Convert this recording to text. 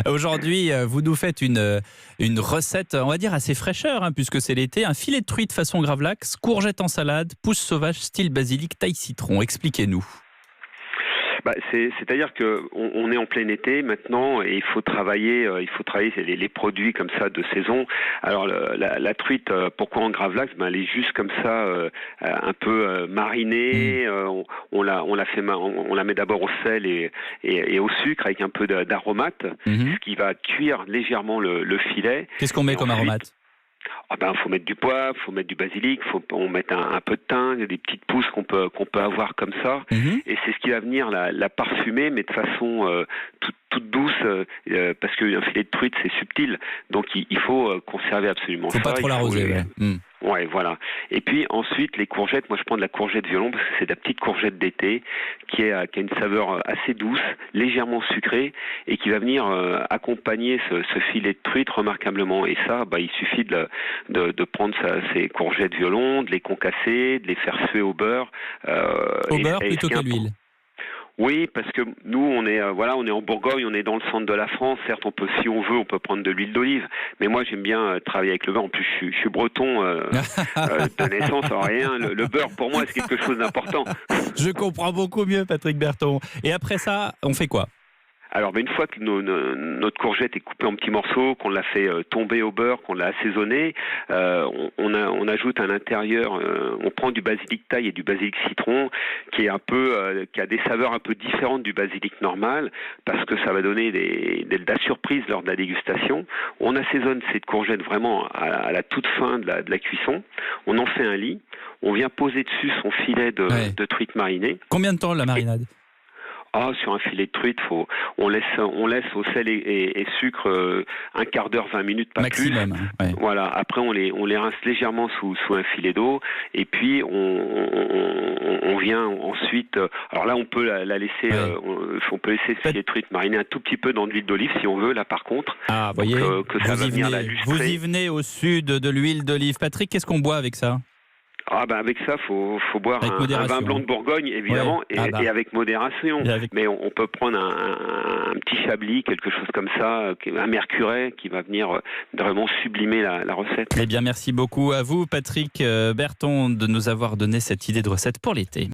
Aujourd'hui, vous nous faites une recette, on va dire, assez fraîcheur, hein, puisque c'est l'été. Un filet de truite façon gravlax, courgettes en salade, pousse sauvage style basilic, taille citron. Expliquez-nous. C'est-à-dire que on est en plein été maintenant et il faut travailler les produits comme ça de saison. Alors la truite, pourquoi en gravlax? Elle est juste comme ça, un peu marinée. On la met d'abord au sel et au sucre avec un peu d'aromate, ce qui va cuire légèrement le filet. Qu'est-ce qu'on met comme aromate? Faut mettre du poivre, faut mettre du basilic, on met un peu de thym, des petites pousses qu'on peut avoir comme ça. Et c'est ce qui va venir la parfumer, mais de façon toute douce, parce qu'un filet de truite c'est subtil, donc il faut conserver absolument ça. Faut pas trop l'arroser. Ouais, voilà. Et puis ensuite les courgettes, moi je prends de la courgette violon parce que c'est de la petite courgette d'été qui a une saveur assez douce, légèrement sucrée et qui va venir accompagner ce filet de truite remarquablement. Et ça, il suffit de prendre ces courgettes violon, de les concasser, de les faire suer au beurre. Au beurre plutôt qu'à l'huile. Oui, parce que nous, on est en Bourgogne, on est dans le centre de la France. Certes, si on veut, on peut prendre de l'huile d'olive. Mais moi, j'aime bien travailler avec le beurre. En plus, je suis breton de naissance. Le beurre, pour moi, c'est quelque chose d'important. Je comprends beaucoup mieux, Patrick Berton. Et après ça, on fait quoi ? Alors, une fois que notre courgette est coupée en petits morceaux, qu'on l'a fait tomber au beurre, qu'on l'a assaisonné, on ajoute à l'intérieur, on prend du basilic thaï et du basilic citron, qui a des saveurs un peu différentes du basilic normal, parce que ça va donner de la surprise lors de la dégustation. On assaisonne cette courgette vraiment à la toute fin de la cuisson. On en fait un lit. On vient poser dessus son filet de truite marinée. Combien de temps la marinade ? Sur un filet de truite, on laisse au sel et sucre un quart d'heure, 20 minutes, pas maximum, plus. Ouais. Voilà. Après, on les rince légèrement sous un filet d'eau, et puis on vient ensuite. Alors là, on peut la laisser. On peut laisser ce filet de truite mariner un tout petit peu dans de l'huile d'olive si on veut. Là, par contre, voyez, que ça va venir la lustrer. Vous y venez au sud de l'huile d'olive. Patrick, qu'est-ce qu'on boit avec ça ? Avec ça, faut boire un vin blanc de Bourgogne, évidemment, et avec modération. Mais on peut prendre un petit chablis, quelque chose comme ça, un mercuret, qui va venir vraiment sublimer la recette. Eh bien, merci beaucoup à vous, Patrick Berton, de nous avoir donné cette idée de recette pour l'été.